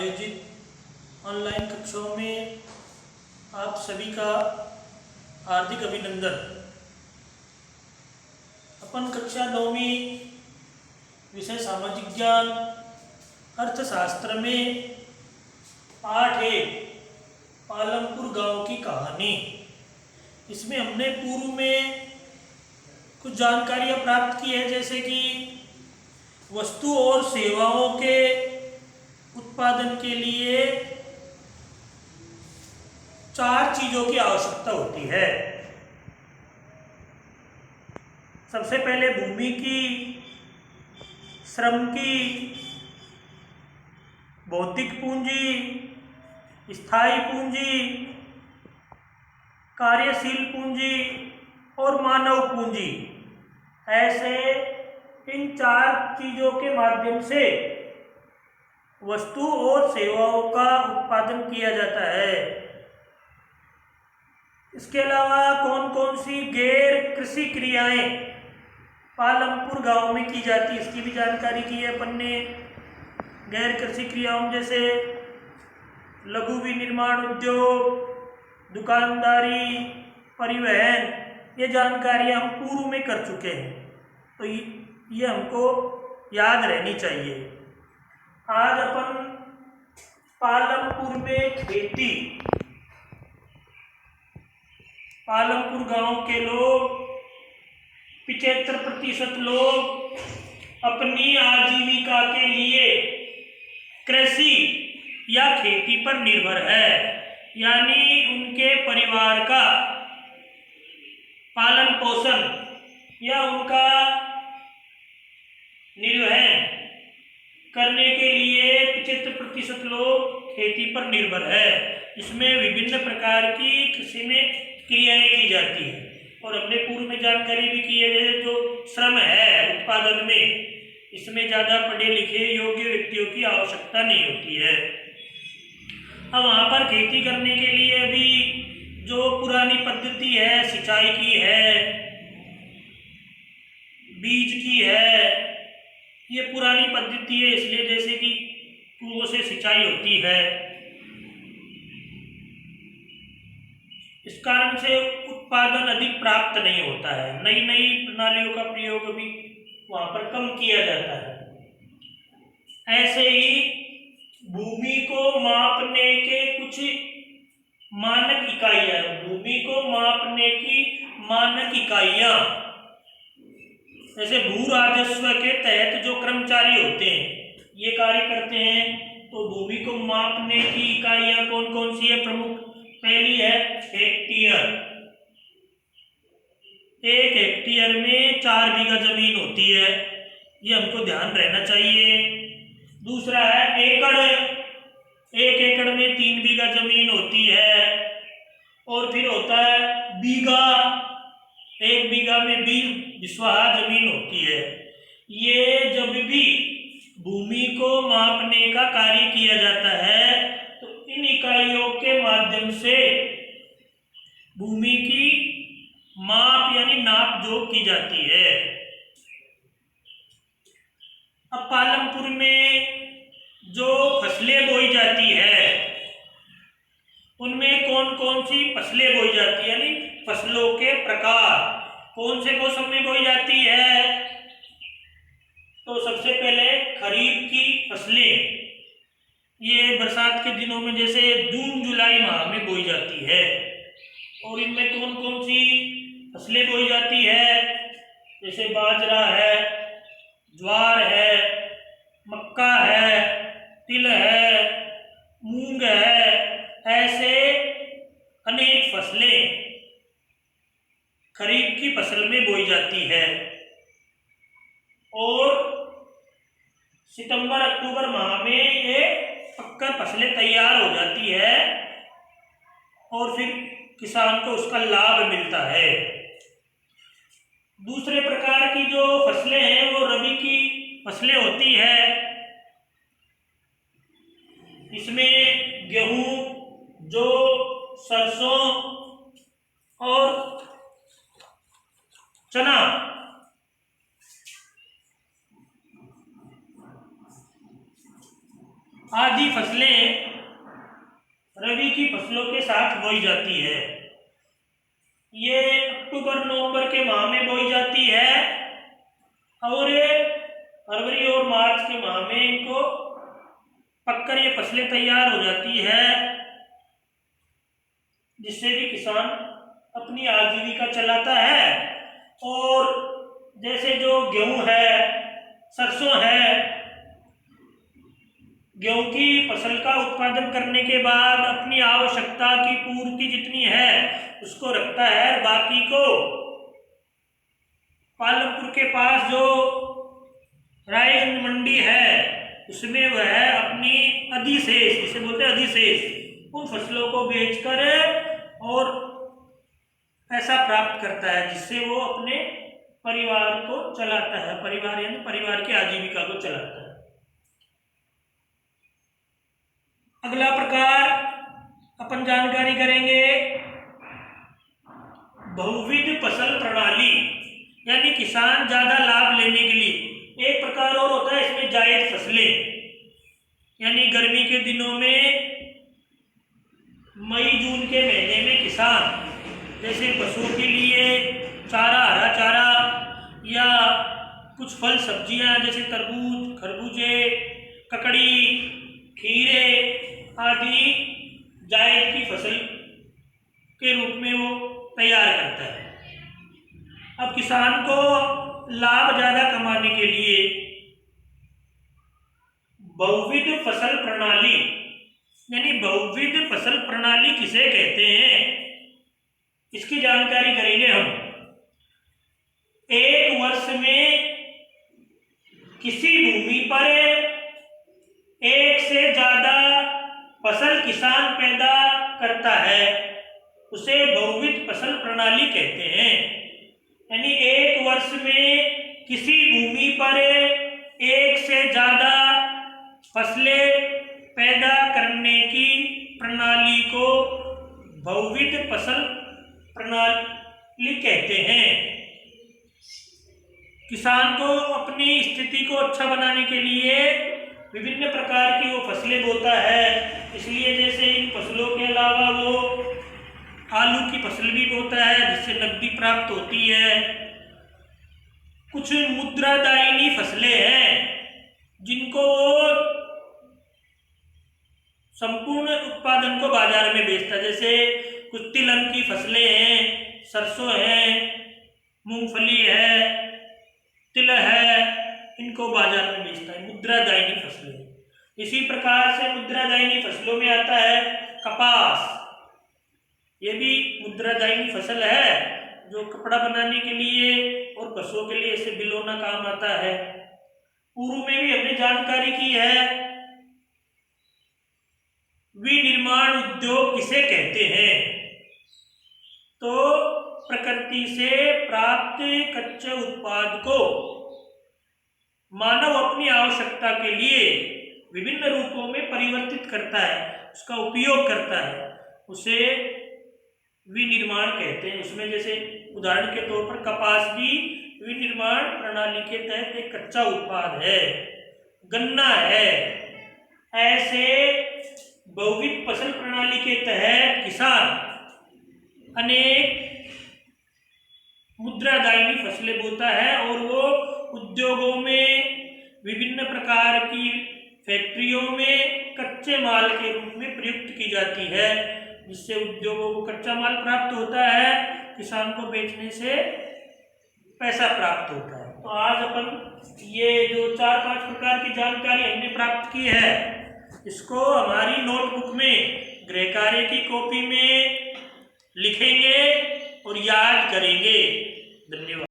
आयोजित ऑनलाइन कक्षाओं में आप सभी का हार्दिक अभिनंदन। अपन कक्षा 9वीं विषय सामाजिक ज्ञान अर्थशास्त्र में पाठ 1 पालमपुर गांव की कहानी, इसमें हमने पूर्व में कुछ जानकारियां प्राप्त की है, जैसे कि वस्तु और सेवाओं के उत्पादन के लिए 4 चीजों की आवश्यकता होती है। सबसे पहले भूमि की, श्रम की, भौतिक पूंजी, स्थायी पूंजी, कार्यशील पूंजी और मानव पूंजी। ऐसे इन 4 चीजों के माध्यम से वस्तु और सेवाओं का उत्पादन किया जाता है। इसके अलावा कौन कौन सी गैर कृषि क्रियाएं पालमपुर गांव में की जाती है, इसकी भी जानकारी की है अपन ने। गैर कृषि क्रियाओं जैसे लघु विनिर्माण उद्योग, दुकानदारी, परिवहन, ये जानकारियां हम पूर्व में कर चुके हैं, तो ये हमको याद रहनी चाहिए। आज अपन पालमपुर में खेती, पालमपुर गांव के लोग 75% लोग अपनी आजीविका के लिए कृषि या खेती पर निर्भर है, यानी उनके परिवार का पालन पोषण या उनका निर्वहन करने के लिए 75% लोग खेती पर निर्भर है। इसमें विभिन्न प्रकार की कृषि में क्रियाएं की जाती है, और हमने पूर्व में जानकारी भी की है, जैसे जो श्रम है उत्पादन में, इसमें ज़्यादा पढ़े लिखे योग्य व्यक्तियों की आवश्यकता नहीं होती है। अब वहाँ पर खेती करने के लिए अभी जो पुरानी पद्धति है, सिंचाई की है, बीज की है, ये पुरानी पद्धति है, इसलिए जैसे कि कुओं से सिंचाई होती है, इस कारण से उत्पादन अधिक प्राप्त नहीं होता है। नई नई प्रणालियों का प्रयोग भी वहाँ पर कम किया जाता है। ऐसे ही भूमि को मापने के कुछ मानक इकाइयां, भूमि को मापने की मानक इकाइयां, जैसे भू राजस्व के तहत जो कर्मचारी होते हैं ये कार्य करते हैं, तो भूमि को मापने की इकाइयां कौन कौन सी है? प्रमुख पहली है हेक्टेयर। 1 हेक्टेयर में 4 बीघा जमीन होती है, ये हमको ध्यान रहना चाहिए। दूसरा है एकड़, 1 एकड़ में 3 बीघा जमीन होती है। और फिर होता है बीघा, 1 बीघा में 20 बिस्वा जमीन होती है। ये जब भी भूमि को मापने का कार्य किया जाता है, तो इन इकाइयों के माध्यम से भूमि की माप यानी नाप जोख की जाती है। अब पालमपुर में जो फसलें बोई जाती है, उनमें कौन कौन सी फसलें बोई जाती है, यानी फसलों के प्रकार कौन से मौसम में बोई जाती है? तो सबसे पहले खरीफ की फसलें, ये बरसात के दिनों में जैसे जून जुलाई माह में बोई जाती है। और इनमें कौन कौन सी फसलें बोई जाती है? जैसे बाजरा है, ज्वार है, मक्का है, तिल है, मूंग है, ऐसे अनेक फसलें खरीफ की फसल में बोई जाती है। और सितंबर अक्टूबर माह में ये पककर फसलें तैयार हो जाती है, और फिर किसान को उसका लाभ मिलता है। दूसरे प्रकार की जो फसलें हैं वो रबी की फसलें होती है। इसमें गेहूं, जौ, सरसों और चना, आदि फसलें रबी की फसलों के साथ बोई जाती है। ये अक्टूबर नवंबर के माह में बोई जाती है और फरवरी और मार्च के माह में इनको पककर ये फसलें तैयार हो जाती है, जिससे भी किसान अपनी आजीविका चलाता है। और जैसे जो गेहूं है, सरसों है, गेहूं की फसल का उत्पादन करने के बाद अपनी आवश्यकता की पूर्ति जितनी है उसको रखता है, बाकी को पालमपुर के पास जो रायगंज मंडी है उसमें वह अपनी अधिशेष, जिसे बोलते हैं अधिशेष, उन फसलों को बेचकर और पैसा प्राप्त करता है, जिससे वो अपने परिवार को चलाता है, परिवार यानी परिवार की आजीविका को चलाता है। अगला प्रकार अपन जानकारी करेंगे बहुविध फसल प्रणाली, यानी किसान ज्यादा लाभ लेने के लिए। एक प्रकार और होता है इसमें जायद फसलें, यानी गर्मी के दिनों में मई जून के महीने में किसान जैसे पशुओं के लिए चारा, हरा चारा या कुछ फल सब्जियां जैसे तरबूज, खरबूजे, ककड़ी, खीरे आदि जायद की फसल के रूप में वो तैयार करता है। अब किसान को लाभ ज्यादा कमाने के लिए बहुविध फसल प्रणाली, यानी बहुविध फसल प्रणाली किसे कहते हैं, इसकी जानकारी करेंगे हम। एक वर्ष में किसी भूमि पर एक से ज्यादा फसल किसान पैदा करता है उसे बहुविध फसल प्रणाली कहते हैं। यानी एक वर्ष में किसी भूमि पर एक से ज्यादा फसलें पैदा करने की प्रणाली को बहुविध फसल प्रणाली कहते हैं। किसान को अपनी स्थिति को अच्छा बनाने के लिए विभिन्न प्रकार की वो फसलें बोता है, इसलिए जैसे इन फसलों के अलावा वो आलू की फसल भी बोता है जिससे नकदी प्राप्त होती है। कुछ मुद्रादायिनी फसलें हैं जिनको संपूर्ण उत्पादन को बाजार में बेचता है, जैसे कुछ तिलहन की फसलें हैं, सरसों है, मूंगफली है, तिल है, इनको बाजार में बेचता है, मुद्रादायिनी फसलें। इसी प्रकार से मुद्रादायिनी फसलों में आता है कपास, ये भी मुद्रादायिनी फसल है जो कपड़ा बनाने के लिए और पशुओं के लिए इसे बिलोना काम आता है। पूर्व में भी हमने जानकारी की है विनिर्माण उद्योग किसे कहते हैं, तो प्रकृति से प्राप्त कच्चे उत्पाद को मानव अपनी आवश्यकता के लिए विभिन्न रूपों में परिवर्तित करता है, उसका उपयोग करता है, उसे विनिर्माण कहते हैं। उसमें जैसे उदाहरण के तौर पर कपास भी विनिर्माण प्रणाली के तहत एक कच्चा उत्पाद है, गन्ना है। ऐसे बहुविध फसल प्रणाली के तहत किसान अनेक मुद्रादायिनी फसलें बोता है और वो उद्योगों में विभिन्न प्रकार की फैक्ट्रियों में कच्चे माल के रूप में प्रयुक्त की जाती है, जिससे उद्योगों को कच्चा माल प्राप्त होता है, किसान को बेचने से पैसा प्राप्त होता है। तो आज अपन ये जो 4-5 प्रकार की जानकारी हमने प्राप्त की है, इसको हमारी नोटबुक में गृह कार्य की कॉपी में लिखेंगे और याद करेंगे। धन्यवाद।